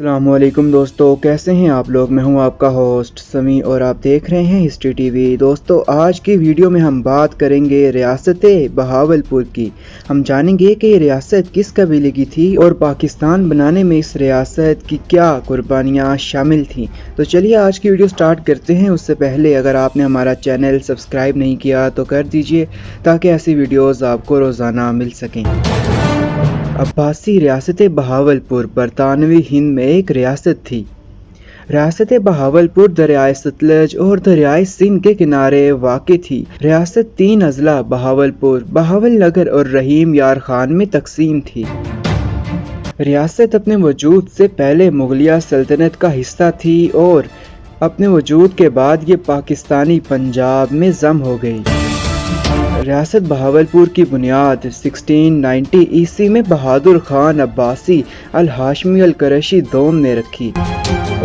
السلام علیکم دوستو، کیسے ہیں آپ لوگ؟ میں ہوں آپ کا ہوسٹ سمی اور آپ دیکھ رہے ہیں ہسٹری ٹی وی۔ دوستو، آج کی ویڈیو میں ہم بات کریں گے ریاست بہاولپور کی۔ ہم جانیں گے کہ یہ ریاست کس قبیلے کی تھی اور پاکستان بنانے میں اس ریاست کی کیا قربانیاں شامل تھیں۔ تو چلیے آج کی ویڈیو سٹارٹ کرتے ہیں۔ اس سے پہلے اگر آپ نے ہمارا چینل سبسکرائب نہیں کیا تو کر دیجئے تاکہ ایسی ویڈیوز آپ کو روزانہ مل سکیں۔ عباسی ریاست بہاولپور برطانوی ہند میں ایک ریاست تھی۔ ریاست بہاولپور دریائے ستلج اور دریائے سندھ کے کنارے واقع تھی۔ ریاست 3 اضلاع بہاولپور، بہاول نگر اور رحیم یار خان میں تقسیم تھی۔ ریاست اپنے وجود سے پہلے مغلیہ سلطنت کا حصہ تھی اور اپنے وجود کے بعد یہ پاکستانی پنجاب میں ضم ہو گئی۔ ریاست بہاولپور کی بنیاد 1690 عیسوی میں بہادر خان عباسی الہاشمی القریشی دوم نے رکھی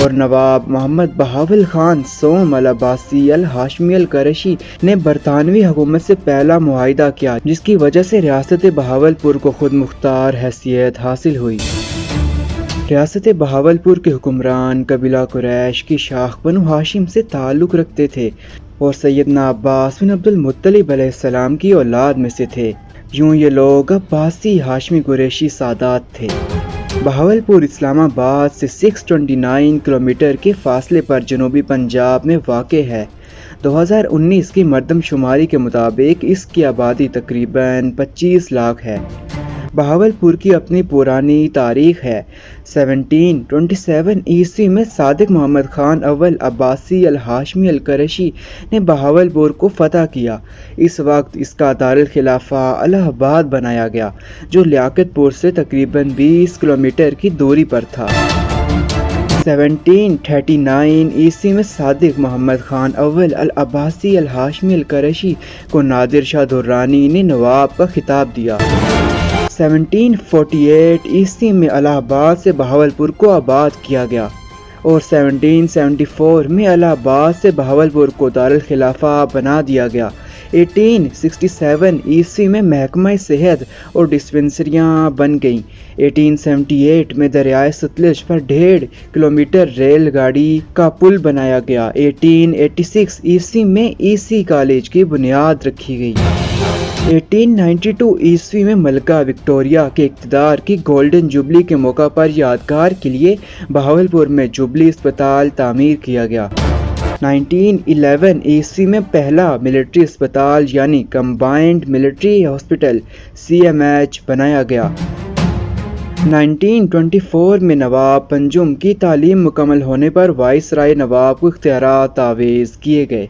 اور نواب محمد بہاول خان سوم العباسی الہاشمی القریشی نے برطانوی حکومت سے پہلا معاہدہ کیا، جس کی وجہ سے ریاست بہاولپور کو خود مختار حیثیت حاصل ہوئی۔ ریاست بہاولپور کے حکمران قبیلہ قریش کی شاخ بنو ہاشم سے تعلق رکھتے تھے اور سیدنا عباس بن عبد المطلب علیہ السلام کی اولاد میں سے تھے۔ یوں یہ لوگ عباسی ہاشمی قریشی سادات تھے۔ بہاولپور اسلام آباد سے 629 کلومیٹر کے فاصلے پر جنوبی پنجاب میں واقع ہے۔ 2019 کی مردم شماری کے مطابق اس کی آبادی تقریباً 25 لاکھ ہے۔ بہاولپور کی اپنی پرانی تاریخ ہے۔ 1727 عیسوی میں صادق محمد خان اول عباسی الہاشمی القریشی نے بہاولپور کو فتح کیا۔ اس وقت اس کا دارالخلافہ الہ آباد بنایا گیا، جو لیاقت پور سے تقریباً 20 کلومیٹر کی دوری پر تھا۔ 1739 عیسوی میں صادق محمد خان اول العباسی الہاشمی القریشی کو نادر شاہ درانی نے نواب کا خطاب دیا۔ 1748 عیسوی میں الہ آباد سے بہاولپور کو آباد کیا گیا اور 1774 میں الہ آباد سے بہاولپور کو دارالخلافہ بنا دیا گیا۔ 1867 عیسوی میں محکمہ صحت اور ڈسپنسریاں بن گئیں۔ 1878 میں دریائے ستلج پر 1.5 کلومیٹر ریل گاڑی کا پل بنایا گیا۔ 1886 عیسوی میں ای.سی کالج کی بنیاد رکھی گئی۔ 1892 عیسوی میں ملکہ وکٹوریہ کے اقتدار کی گولڈن جوبلی کے موقع پر یادگار کے لیے بہاولپور میں جوبلی اسپتال تعمیر کیا گیا۔ 1911 عیسوی میں پہلا ملٹری اسپتال یعنی کمبائنڈ ملٹری ہاسپٹل CMH بنایا گیا۔ 1924 میں نواب پنجم کی تعلیم مکمل ہونے پر وائسرائے نواب کو اختیارات تاویز کیے گئے۔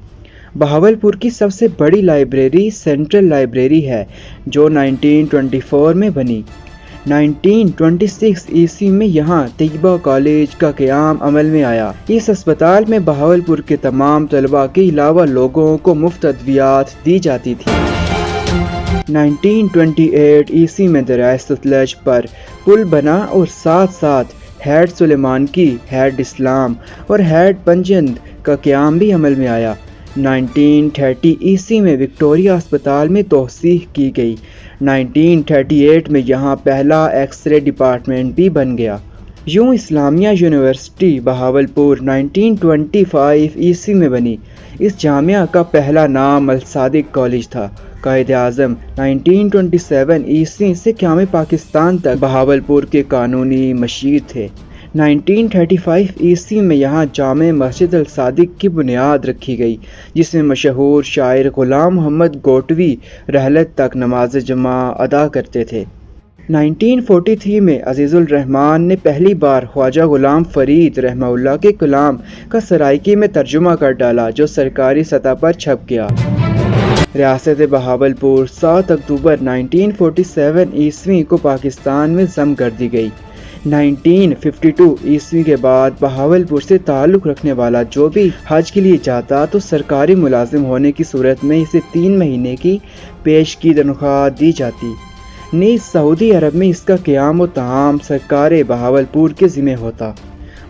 بہاولپور کی سب سے بڑی لائبریری سینٹرل لائبریری ہے، جو 1924 میں بنی۔ 1926 عیسوی میں یہاں طیبہ کالج کا قیام عمل میں آیا۔ اس اسپتال میں بہاولپور کے تمام طلباء کے علاوہ لوگوں کو مفت ادویات دی جاتی تھی۔ 1928 عیسوی میں دریائے ستلج پر پل بنا اور ساتھ ساتھ ہیڈ سلیمان کی، ہیڈ اسلام اور ہیڈ پنجند کا قیام بھی عمل میں آیا۔ 1930 عیسوی میں وکٹوریہ اسپتال میں توسیع کی گئی۔ 1938 میں یہاں پہلا ایکس رے ڈپارٹمنٹ بھی بن گیا۔ یوں اسلامیہ یونیورسٹی بہاولپور 1925 عیسوی میں بنی۔ اس جامعہ کا پہلا نام الصادق کالج تھا۔ قائد اعظم 1927 عیسوی سے قیام پاکستان تک بہاولپور کے قانونی مشیر تھے۔ 1935 عیسوی میں یہاں جامع مسجد الصادق کی بنیاد رکھی گئی، جس میں مشہور شاعر غلام محمد گوٹوی رحلت تک نماز جمعہ ادا کرتے تھے۔ 1943 میں عزیز الرحمن نے پہلی بار خواجہ غلام فرید رحمہ اللہ کے کلام کا سرائکی میں ترجمہ کر ڈالا، جو سرکاری سطح پر چھپ گیا۔ ریاست بہاولپور 7 اکتوبر 1947 عیسوی کو پاکستان میں ضم کر دی گئی۔ 1952 عیسوی کے بعد بہاولپور سے تعلق رکھنے والا جو بھی حج کے لیے جاتا تو سرکاری ملازم ہونے کی صورت میں اسے 3 مہینے کی پیش کی تنخواہ دی جاتی۔ نیز سعودی عرب میں اس کا قیام و طعام سرکار بہاولپور کے ذمہ ہوتا۔